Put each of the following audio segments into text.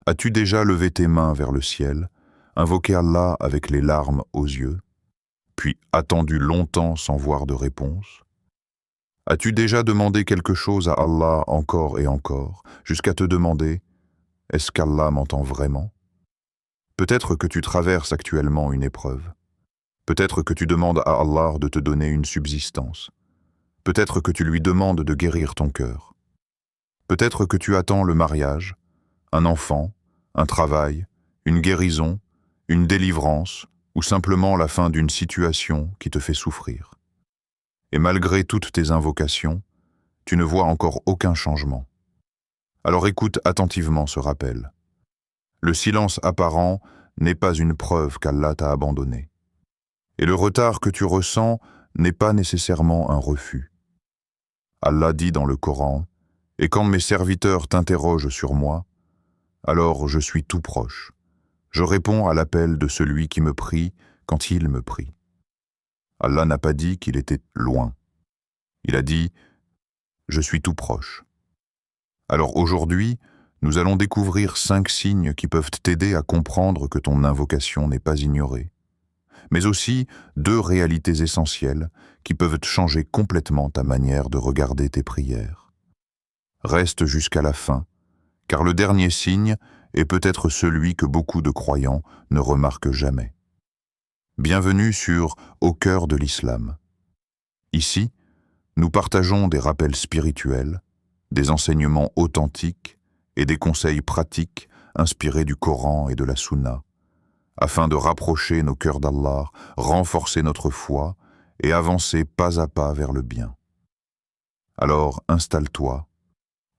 As-tu déjà levé tes mains vers le ciel, invoqué Allah avec les larmes aux yeux, puis attendu longtemps sans voir de réponse? As-tu déjà demandé quelque chose à Allah encore et encore, jusqu'à te demander « Est-ce qu'Allah m'entend vraiment ?» Peut-être que tu traverses actuellement une épreuve. Peut-être que tu demandes à Allah de te donner une subsistance. Peut-être que tu lui demandes de guérir ton cœur. Peut-être que tu attends le mariage, un enfant, un travail, une guérison, une délivrance ou simplement la fin d'une situation qui te fait souffrir. Et malgré toutes tes invocations, tu ne vois encore aucun changement. Alors écoute attentivement ce rappel. Le silence apparent n'est pas une preuve qu'Allah t'a abandonné. Et le retard que tu ressens n'est pas nécessairement un refus. Allah dit dans le Coran, « Et quand mes serviteurs t'interrogent sur moi, alors je suis tout proche. Je réponds à l'appel de celui qui me prie quand il me prie. » Allah n'a pas dit qu'il était loin. Il a dit « Je suis tout proche ». Alors aujourd'hui, nous allons découvrir 5 signes qui peuvent t'aider à comprendre que ton invocation n'est pas ignorée, mais aussi 2 réalités essentielles qui peuvent changer complètement ta manière de regarder tes prières. Reste jusqu'à la fin, car le dernier signe est peut-être celui que beaucoup de croyants ne remarquent jamais. Bienvenue sur Au cœur de l'islam. Ici, nous partageons des rappels spirituels, des enseignements authentiques et des conseils pratiques inspirés du Coran et de la Sunna, afin de rapprocher nos cœurs d'Allah, renforcer notre foi et avancer pas à pas vers le bien. Alors installe-toi,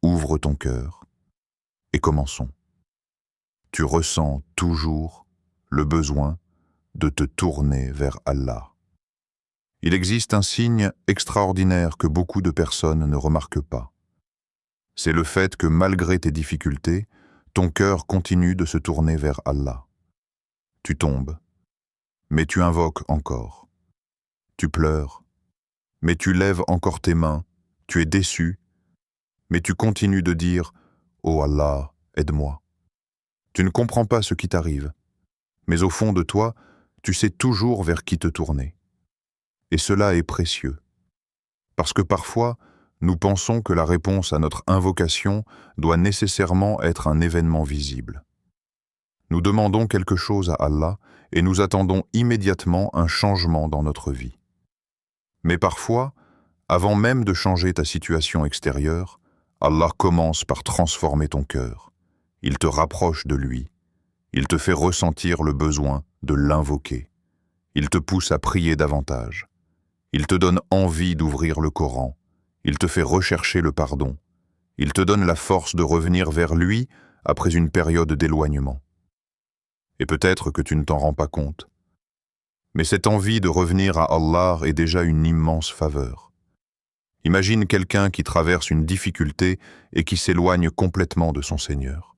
ouvre ton cœur et commençons. Tu ressens toujours le besoin de te tourner vers Allah. Il existe un signe extraordinaire que beaucoup de personnes ne remarquent pas. C'est le fait que malgré tes difficultés, ton cœur continue de se tourner vers Allah. Tu tombes, mais tu invoques encore. Tu pleures, mais tu lèves encore tes mains. Tu es déçu, mais tu continues de dire « Oh Allah, aide-moi ». Tu ne comprends pas ce qui t'arrive, mais au fond de toi, tu sais toujours vers qui te tourner. Et cela est précieux, parce que parfois, nous pensons que la réponse à notre invocation doit nécessairement être un événement visible. Nous demandons quelque chose à Allah et nous attendons immédiatement un changement dans notre vie. Mais parfois, avant même de changer ta situation extérieure, Allah commence par transformer ton cœur. Il te rapproche de lui. Il te fait ressentir le besoin de l'invoquer. Il te pousse à prier davantage. Il te donne envie d'ouvrir le Coran. Il te fait rechercher le pardon. Il te donne la force de revenir vers lui après une période d'éloignement. Et peut-être que tu ne t'en rends pas compte. Mais cette envie de revenir à Allah est déjà une immense faveur. Imagine quelqu'un qui traverse une difficulté et qui s'éloigne complètement de son Seigneur.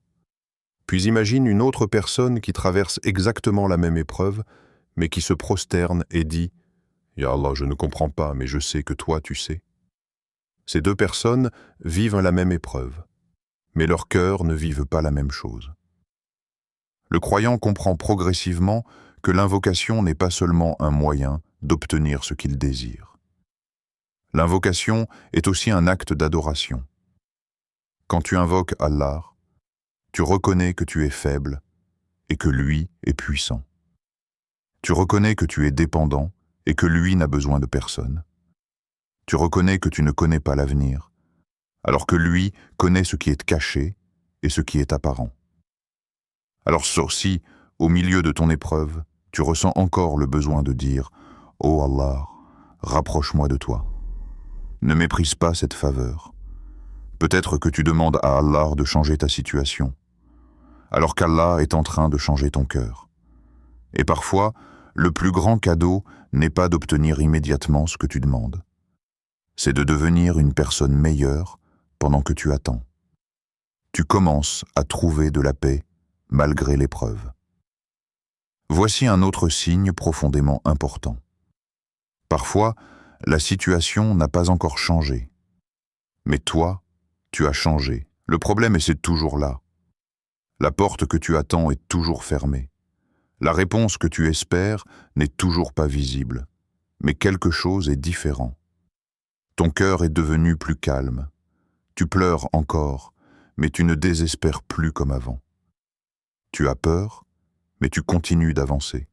Puis imagine une autre personne qui traverse exactement la même épreuve, mais qui se prosterne et dit « Ya Allah, je ne comprends pas, mais je sais que toi, tu sais ». Ces 2 personnes vivent la même épreuve, mais leurs cœurs ne vivent pas la même chose. Le croyant comprend progressivement que l'invocation n'est pas seulement un moyen d'obtenir ce qu'il désire. L'invocation est aussi un acte d'adoration. Quand tu invoques Allah, tu reconnais que tu es faible et que lui est puissant. Tu reconnais que tu es dépendant et que lui n'a besoin de personne. Tu reconnais que tu ne connais pas l'avenir, alors que lui connaît ce qui est caché et ce qui est apparent. Alors si, au milieu de ton épreuve, tu ressens encore le besoin de dire « Oh Allah, rapproche-moi de toi ». Ne méprise pas cette faveur. Peut-être que tu demandes à Allah de changer ta situation, alors qu'Allah est en train de changer ton cœur. Et parfois, le plus grand cadeau n'est pas d'obtenir immédiatement ce que tu demandes. C'est de devenir une personne meilleure pendant que tu attends. Tu commences à trouver de la paix malgré l'épreuve. Voici un autre signe profondément important. Parfois, la situation n'a pas encore changé. Mais toi, tu as changé. Le problème est c'est toujours là. La porte que tu attends est toujours fermée. La réponse que tu espères n'est toujours pas visible, mais quelque chose est différent. Ton cœur est devenu plus calme. Tu pleures encore, mais tu ne désespères plus comme avant. Tu as peur, mais tu continues d'avancer.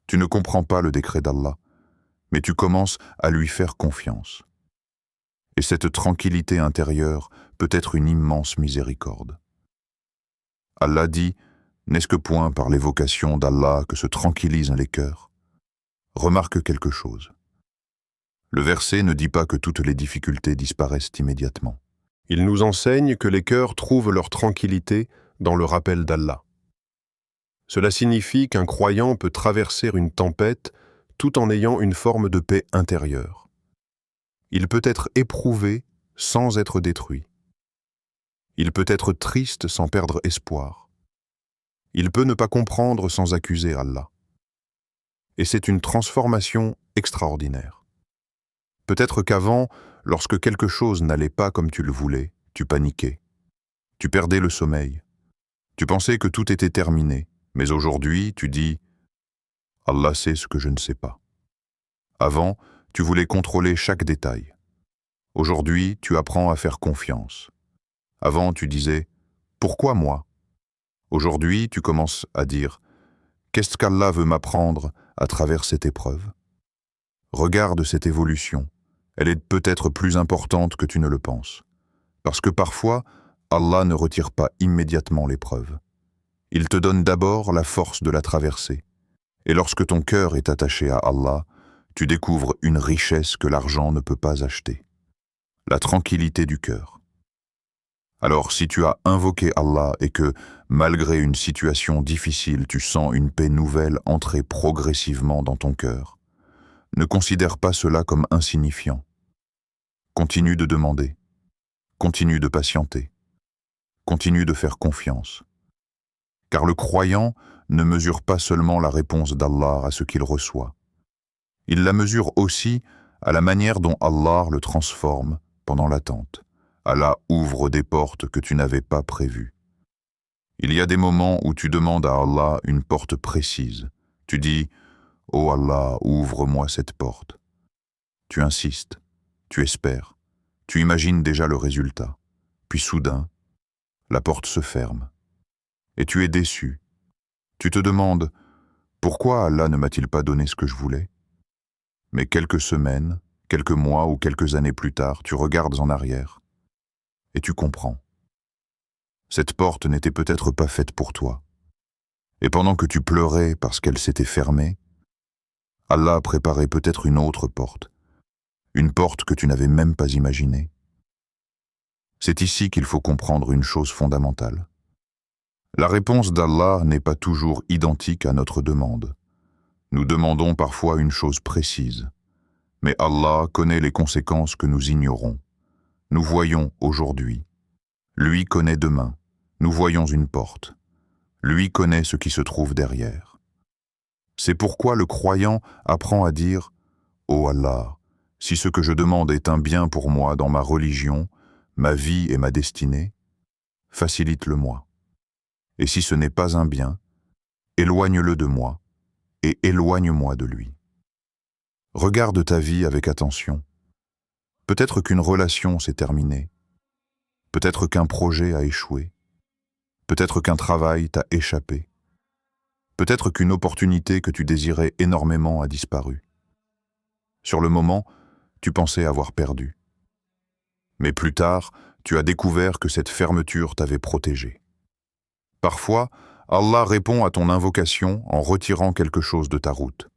Tu ne comprends pas le décret d'Allah, mais tu commences à lui faire confiance. Et cette tranquillité intérieure peut être une immense miséricorde. Allah dit, n'est-ce que point par l'évocation d'Allah que se tranquillisent les cœurs? Remarque quelque chose. Le verset ne dit pas que toutes les difficultés disparaissent immédiatement. Il nous enseigne que les cœurs trouvent leur tranquillité dans le rappel d'Allah. Cela signifie qu'un croyant peut traverser une tempête tout en ayant une forme de paix intérieure. Il peut être éprouvé sans être détruit. Il peut être triste sans perdre espoir. Il peut ne pas comprendre sans accuser Allah. Et c'est une transformation extraordinaire. Peut-être qu'avant, lorsque quelque chose n'allait pas comme tu le voulais, tu paniquais. Tu perdais le sommeil. Tu pensais que tout était terminé, mais aujourd'hui, tu dis « Allah sait ce que je ne sais pas ». Avant, tu voulais contrôler chaque détail. Aujourd'hui, tu apprends à faire confiance. Avant, tu disais « Pourquoi moi ?» Aujourd'hui, tu commences à dire « Qu'est-ce qu'Allah veut m'apprendre à travers cette épreuve ?» Regarde cette évolution. Elle est peut-être plus importante que tu ne le penses. Parce que parfois, Allah ne retire pas immédiatement l'épreuve. Il te donne d'abord la force de la traverser. Et lorsque ton cœur est attaché à Allah, tu découvres une richesse que l'argent ne peut pas acheter. La tranquillité du cœur. Alors, si tu as invoqué Allah et que, malgré une situation difficile, tu sens une paix nouvelle entrer progressivement dans ton cœur, ne considère pas cela comme insignifiant. Continue de demander. Continue de patienter. Continue de faire confiance. Car le croyant ne mesure pas seulement la réponse d'Allah à ce qu'il reçoit. Il la mesure aussi à la manière dont Allah le transforme pendant l'attente. Allah ouvre des portes que tu n'avais pas prévues. Il y a des moments où tu demandes à Allah une porte précise. Tu dis « Oh Allah, ouvre-moi cette porte ». Tu insistes, tu espères, tu imagines déjà le résultat. Puis soudain, la porte se ferme. Et tu es déçu. Tu te demandes « Pourquoi Allah ne m'a-t-il pas donné ce que je voulais ?» Mais quelques semaines, quelques mois ou quelques années plus tard, tu regardes en arrière et tu comprends. Cette porte n'était peut-être pas faite pour toi. Et pendant que tu pleurais parce qu'elle s'était fermée, Allah a préparé peut-être une autre porte, une porte que tu n'avais même pas imaginée. C'est ici qu'il faut comprendre une chose fondamentale. La réponse d'Allah n'est pas toujours identique à notre demande. Nous demandons parfois une chose précise, mais Allah connaît les conséquences que nous ignorons. Nous voyons aujourd'hui. Lui connaît demain. Nous voyons une porte. Lui connaît ce qui se trouve derrière. C'est pourquoi le croyant apprend à dire « Ô Allah, si ce que je demande est un bien pour moi dans ma religion, ma vie et ma destinée, facilite-le-moi. Et si ce n'est pas un bien, éloigne-le de moi et éloigne-moi de lui. » Regarde ta vie avec attention. Peut-être qu'une relation s'est terminée. Peut-être qu'un projet a échoué. Peut-être qu'un travail t'a échappé. Peut-être qu'une opportunité que tu désirais énormément a disparu. Sur le moment, tu pensais avoir perdu. Mais plus tard, tu as découvert que cette fermeture t'avait protégé. Parfois, Allah répond à ton invocation en retirant quelque chose de ta route.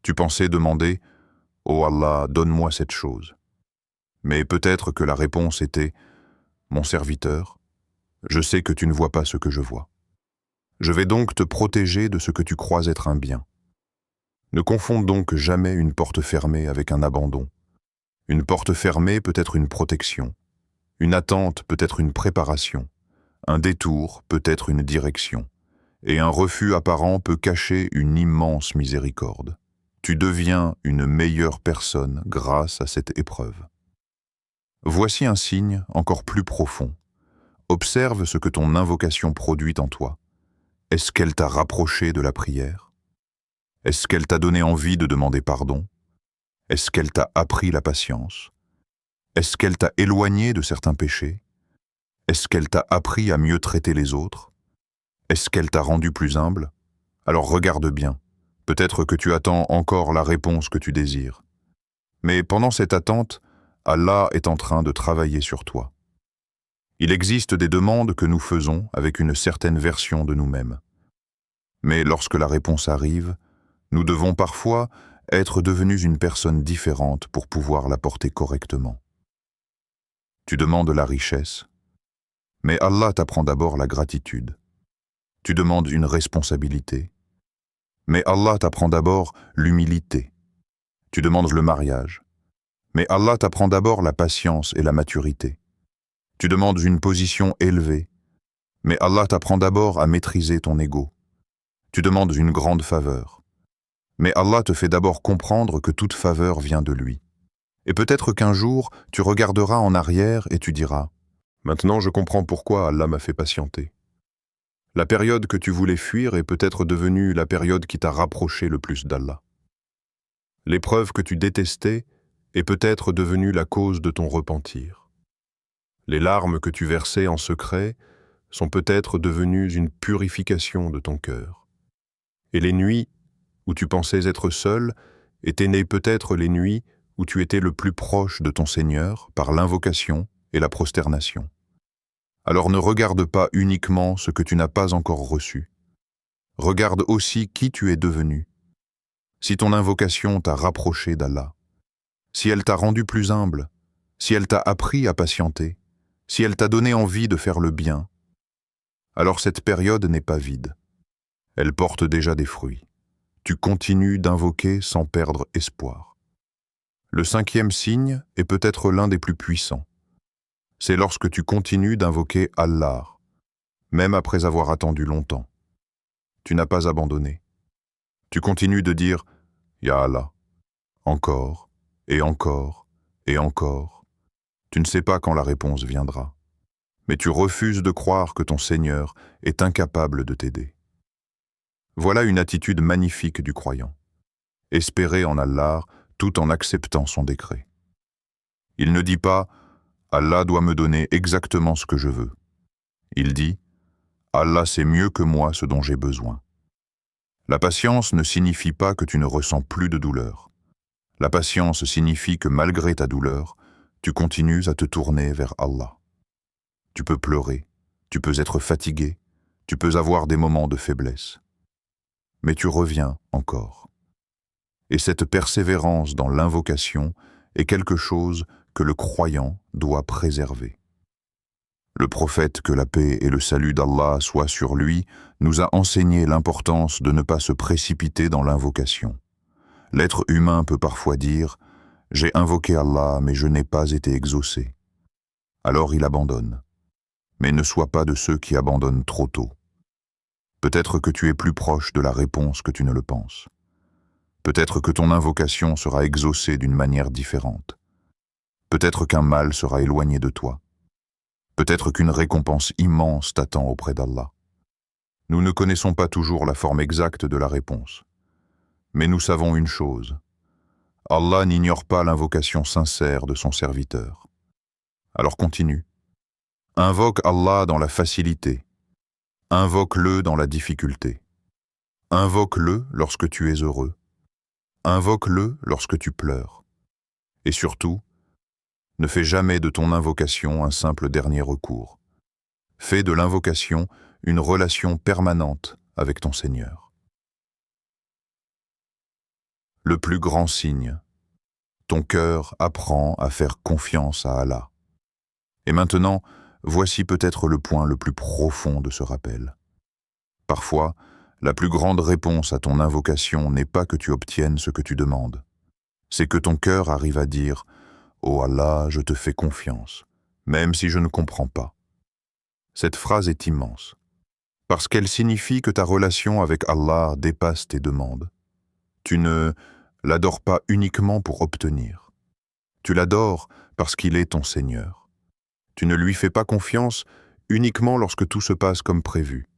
Tu pensais demander « Oh Allah, donne-moi cette chose ». Mais peut-être que la réponse était « Mon serviteur, je sais que tu ne vois pas ce que je vois. Je vais donc te protéger de ce que tu crois être un bien. Ne confonde donc jamais une porte fermée avec un abandon. Une porte fermée peut être une protection. Une attente peut être une préparation. Un détour peut être une direction. Et un refus apparent peut cacher une immense miséricorde. Tu deviens une meilleure personne grâce à cette épreuve. Voici un signe encore plus profond. Observe ce que ton invocation produit en toi. Est-ce qu'elle t'a rapproché de la prière? Est-ce qu'elle t'a donné envie de demander pardon? Est-ce qu'elle t'a appris la patience? Est-ce qu'elle t'a éloigné de certains péchés? Est-ce qu'elle t'a appris à mieux traiter les autres? Est-ce qu'elle t'a rendu plus humble? Alors regarde bien. Peut-être que tu attends encore la réponse que tu désires. Mais pendant cette attente, Allah est en train de travailler sur toi. Il existe des demandes que nous faisons avec une certaine version de nous-mêmes. Mais lorsque la réponse arrive, nous devons parfois être devenus une personne différente pour pouvoir l'apporter correctement. Tu demandes la richesse, mais Allah t'apprend d'abord la gratitude. Tu demandes une responsabilité, mais Allah t'apprend d'abord l'humilité. Tu demandes le mariage, mais Allah t'apprend d'abord la patience et la maturité. Tu demandes une position élevée, mais Allah t'apprend d'abord à maîtriser ton ego. Tu demandes une grande faveur, mais Allah te fait d'abord comprendre que toute faveur vient de lui. Et peut-être qu'un jour, tu regarderas en arrière et tu diras « Maintenant je comprends pourquoi Allah m'a fait patienter. » La période que tu voulais fuir est peut-être devenue la période qui t'a rapproché le plus d'Allah. L'épreuve que tu détestais est peut-être devenue la cause de ton repentir. Les larmes que tu versais en secret sont peut-être devenues une purification de ton cœur. Et les nuits où tu pensais être seul étaient nées peut-être les nuits où tu étais le plus proche de ton Seigneur par l'invocation et la prosternation. Alors ne regarde pas uniquement ce que tu n'as pas encore reçu. Regarde aussi qui tu es devenu. Si ton invocation t'a rapproché d'Allah, si elle t'a rendu plus humble, si elle t'a appris à patienter, si elle t'a donné envie de faire le bien, alors cette période n'est pas vide. Elle porte déjà des fruits. Tu continues d'invoquer sans perdre espoir. Le 5e signe est peut-être l'un des plus puissants. C'est lorsque tu continues d'invoquer Allah, même après avoir attendu longtemps. Tu n'as pas abandonné. Tu continues de dire « Ya Allah », encore, et encore, et encore. Tu ne sais pas quand la réponse viendra. Mais tu refuses de croire que ton Seigneur est incapable de t'aider. Voilà une attitude magnifique du croyant. Espérer en Allah tout en acceptant son décret. Il ne dit pas « Allah doit me donner exactement ce que je veux ». Il dit « Allah sait mieux que moi ce dont j'ai besoin ». La patience ne signifie pas que tu ne ressens plus de douleur. La patience signifie que malgré ta douleur, tu continues à te tourner vers Allah. Tu peux pleurer, tu peux être fatigué, tu peux avoir des moments de faiblesse. Mais tu reviens encore. Et cette persévérance dans l'invocation est quelque chose que le croyant doit préserver. Le prophète, que la paix et le salut d'Allah soient sur lui, nous a enseigné l'importance de ne pas se précipiter dans l'invocation. L'être humain peut parfois dire « J'ai invoqué Allah, mais je n'ai pas été exaucé ». Alors il abandonne. Mais ne sois pas de ceux qui abandonnent trop tôt. Peut-être que tu es plus proche de la réponse que tu ne le penses. Peut-être que ton invocation sera exaucée d'une manière différente. Peut-être qu'un mal sera éloigné de toi. Peut-être qu'une récompense immense t'attend auprès d'Allah. Nous ne connaissons pas toujours la forme exacte de la réponse. Mais nous savons une chose. Allah n'ignore pas l'invocation sincère de son serviteur. Alors continue. Invoque Allah dans la facilité. Invoque-le dans la difficulté. Invoque-le lorsque tu es heureux. Invoque-le lorsque tu pleures. Et surtout, ne fais jamais de ton invocation un simple dernier recours. Fais de l'invocation une relation permanente avec ton Seigneur. Le plus grand signe. Ton cœur apprend à faire confiance à Allah. Et maintenant, voici peut-être le point le plus profond de ce rappel. Parfois, la plus grande réponse à ton invocation n'est pas que tu obtiennes ce que tu demandes. C'est que ton cœur arrive à dire « Oh Allah, je te fais confiance, même si je ne comprends pas ». Cette phrase est immense, parce qu'elle signifie que ta relation avec Allah dépasse tes demandes. Tu ne l'adores pas uniquement pour obtenir. Tu l'adores parce qu'il est ton Seigneur. Tu ne lui fais pas confiance uniquement lorsque tout se passe comme prévu.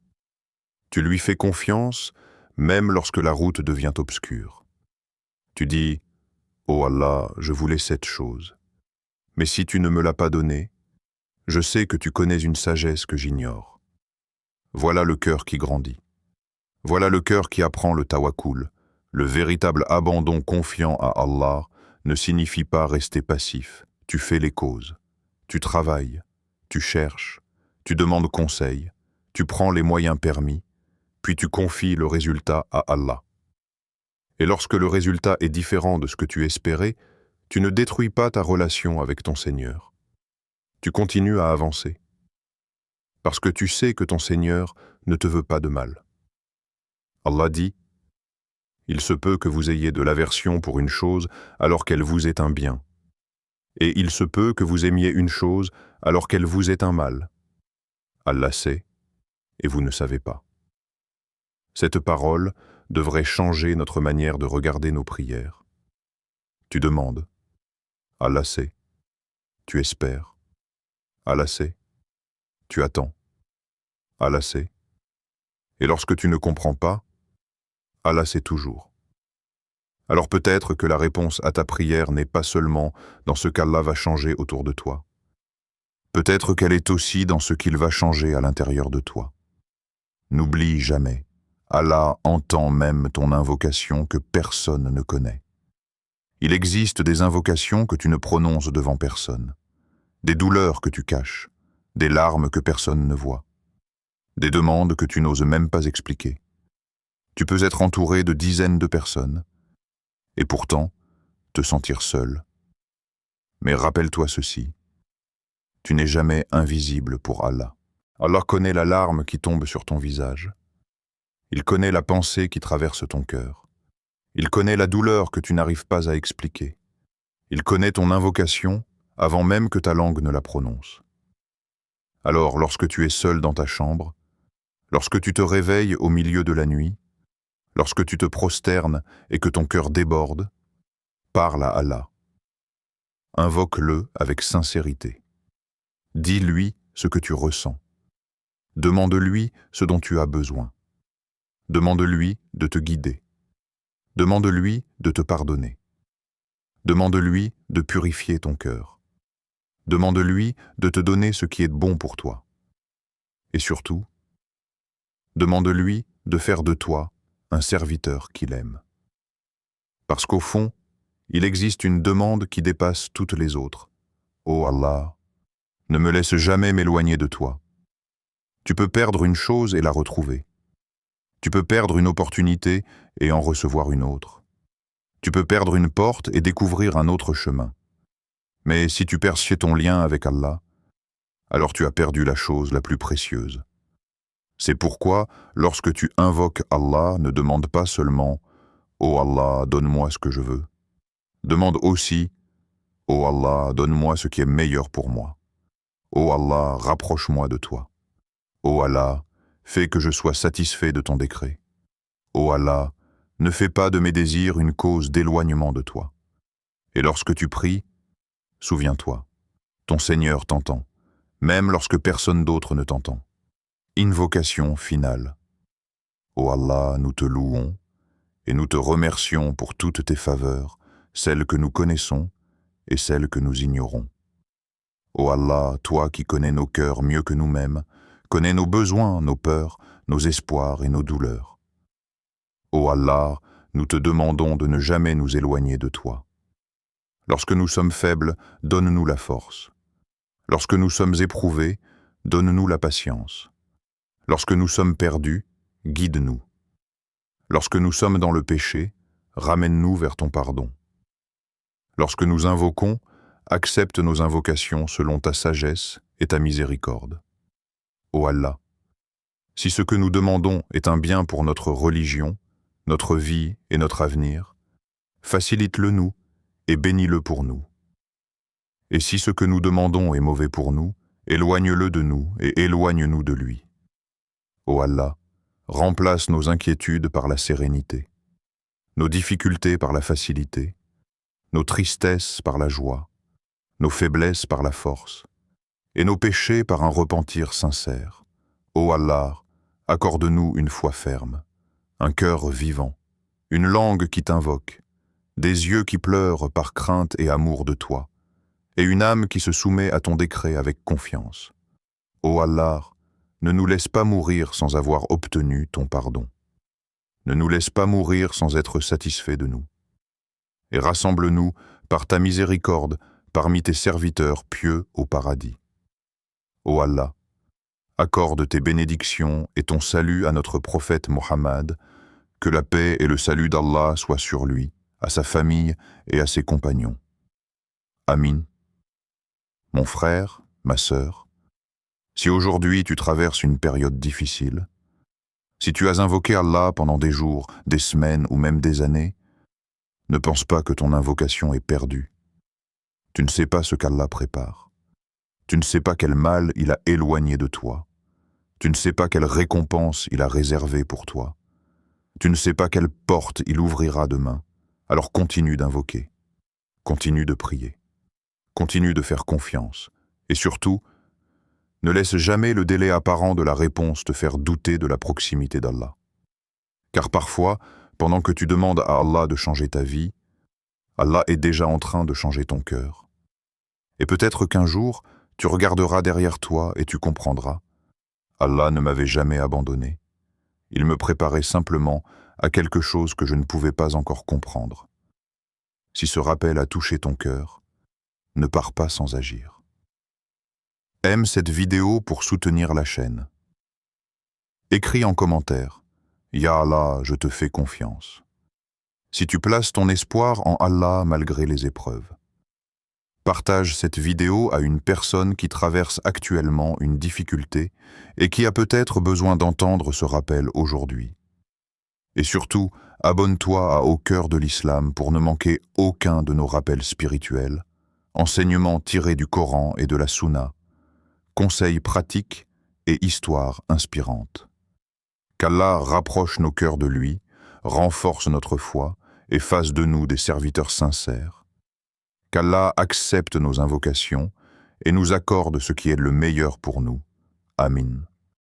Tu lui fais confiance, même lorsque la route devient obscure. Tu dis, « Oh Allah, je voulais cette chose. Mais si tu ne me l'as pas donnée, je sais que tu connais une sagesse que j'ignore. » Voilà le cœur qui grandit. Voilà le cœur qui apprend le tawakkul. Le véritable abandon confiant à Allah ne signifie pas rester passif. Tu fais les causes. Tu travailles. Tu cherches. Tu demandes conseil. Tu prends les moyens permis. Puis tu confies le résultat à Allah. Et lorsque le résultat est différent de ce que tu espérais, tu ne détruis pas ta relation avec ton Seigneur. Tu continues à avancer. Parce que tu sais que ton Seigneur ne te veut pas de mal. Allah dit, « Il se peut que vous ayez de l'aversion pour une chose alors qu'elle vous est un bien. Et il se peut que vous aimiez une chose alors qu'elle vous est un mal. Allah sait, et vous ne savez pas. » Cette parole devrait changer notre manière de regarder nos prières. Tu demandes. Allah sait. Tu espères. Allah sait. Tu attends. Allah sait. Et lorsque tu ne comprends pas, Allah sait toujours. Alors peut-être que la réponse à ta prière n'est pas seulement dans ce qu'Allah va changer autour de toi. Peut-être qu'elle est aussi dans ce qu'il va changer à l'intérieur de toi. N'oublie jamais, Allah entend même ton invocation que personne ne connaît. Il existe des invocations que tu ne prononces devant personne, des douleurs que tu caches, des larmes que personne ne voit, des demandes que tu n'oses même pas expliquer. Tu peux être entouré de dizaines de personnes, et pourtant te sentir seul. Mais rappelle-toi ceci, tu n'es jamais invisible pour Allah. Allah connaît la larme qui tombe sur ton visage. Il connaît la pensée qui traverse ton cœur. Il connaît la douleur que tu n'arrives pas à expliquer. Il connaît ton invocation avant même que ta langue ne la prononce. Alors, lorsque tu es seul dans ta chambre, lorsque tu te réveilles au milieu de la nuit, lorsque tu te prosternes et que ton cœur déborde, parle à Allah. Invoque-le avec sincérité. Dis-lui ce que tu ressens. Demande-lui ce dont tu as besoin. Demande-lui de te guider. Demande-lui de te pardonner. Demande-lui de purifier ton cœur. Demande-lui de te donner ce qui est bon pour toi. Et surtout, demande-lui de faire de toi un serviteur qu'il aime. Parce qu'au fond, il existe une demande qui dépasse toutes les autres. Ô Allah, ne me laisse jamais m'éloigner de toi. Tu peux perdre une chose et la retrouver. Tu peux perdre une opportunité et en recevoir une autre. Tu peux perdre une porte et découvrir un autre chemin. Mais si tu perds ton lien avec Allah, alors tu as perdu la chose la plus précieuse. C'est pourquoi, lorsque tu invoques Allah, ne demande pas seulement « Ô Allah, donne-moi ce que je veux ». Demande aussi « Ô Allah, donne-moi ce qui est meilleur pour moi ». Ô Allah, rapproche-moi de toi. Ô Allah, fais que je sois satisfait de ton décret. Ô Allah, ne fais pas de mes désirs une cause d'éloignement de toi. Et lorsque tu pries, souviens-toi, ton Seigneur t'entend, même lorsque personne d'autre ne t'entend. Invocation finale. Ô Allah, nous te louons et nous te remercions pour toutes tes faveurs, celles que nous connaissons et celles que nous ignorons. Ô Allah, toi qui connais nos cœurs mieux que nous-mêmes, connais nos besoins, nos peurs, nos espoirs et nos douleurs. Ô Allah, nous te demandons de ne jamais nous éloigner de toi. Lorsque nous sommes faibles, donne-nous la force. Lorsque nous sommes éprouvés, donne-nous la patience. Lorsque nous sommes perdus, guide-nous. Lorsque nous sommes dans le péché, ramène-nous vers ton pardon. Lorsque nous invoquons, accepte nos invocations selon ta sagesse et ta miséricorde. Ô Allah, si ce que nous demandons est un bien pour notre religion, notre vie et notre avenir, facilite-le nous et bénis-le pour nous. Et si ce que nous demandons est mauvais pour nous, éloigne-le de nous et éloigne-nous de lui. Ô Allah, remplace nos inquiétudes par la sérénité, nos difficultés par la facilité, nos tristesses par la joie, nos faiblesses par la force, et nos péchés par un repentir sincère. Ô Allah, accorde-nous une foi ferme, un cœur vivant, une langue qui t'invoque, des yeux qui pleurent par crainte et amour de toi, et une âme qui se soumet à ton décret avec confiance. Ô Allah, ne nous laisse pas mourir sans avoir obtenu ton pardon. Ne nous laisse pas mourir sans être satisfait de nous. Et rassemble-nous par ta miséricorde parmi tes serviteurs pieux au paradis. Ô Allah, accorde tes bénédictions et ton salut à notre prophète Mohammed, que la paix et le salut d'Allah soient sur lui, à sa famille et à ses compagnons. Amin. Mon frère, ma sœur, si aujourd'hui tu traverses une période difficile, si tu as invoqué Allah pendant des jours, des semaines ou même des années, ne pense pas que ton invocation est perdue. Tu ne sais pas ce qu'Allah prépare. Tu ne sais pas quel mal il a éloigné de toi. Tu ne sais pas quelle récompense il a réservée pour toi. Tu ne sais pas quelle porte il ouvrira demain. Alors continue d'invoquer. Continue de prier. Continue de faire confiance. Et surtout, ne laisse jamais le délai apparent de la réponse te faire douter de la proximité d'Allah. Car parfois, pendant que tu demandes à Allah de changer ta vie, Allah est déjà en train de changer ton cœur. Et peut-être qu'un jour, tu regarderas derrière toi et tu comprendras. Allah ne m'avait jamais abandonné. Il me préparait simplement à quelque chose que je ne pouvais pas encore comprendre. Si ce rappel a touché ton cœur, ne pars pas sans agir. Aime cette vidéo pour soutenir la chaîne. Écris en commentaire « Ya Allah, je te fais confiance ». Si tu places ton espoir en Allah malgré les épreuves. Partage cette vidéo à une personne qui traverse actuellement une difficulté et qui a peut-être besoin d'entendre ce rappel aujourd'hui. Et surtout, abonne-toi à Au cœur de l'Islam pour ne manquer aucun de nos rappels spirituels, enseignements tirés du Coran et de la Sunna, conseils pratiques et histoires inspirantes. Qu'Allah rapproche nos cœurs de lui, renforce notre foi et fasse de nous des serviteurs sincères. Qu'Allah accepte nos invocations et nous accorde ce qui est le meilleur pour nous. Amin.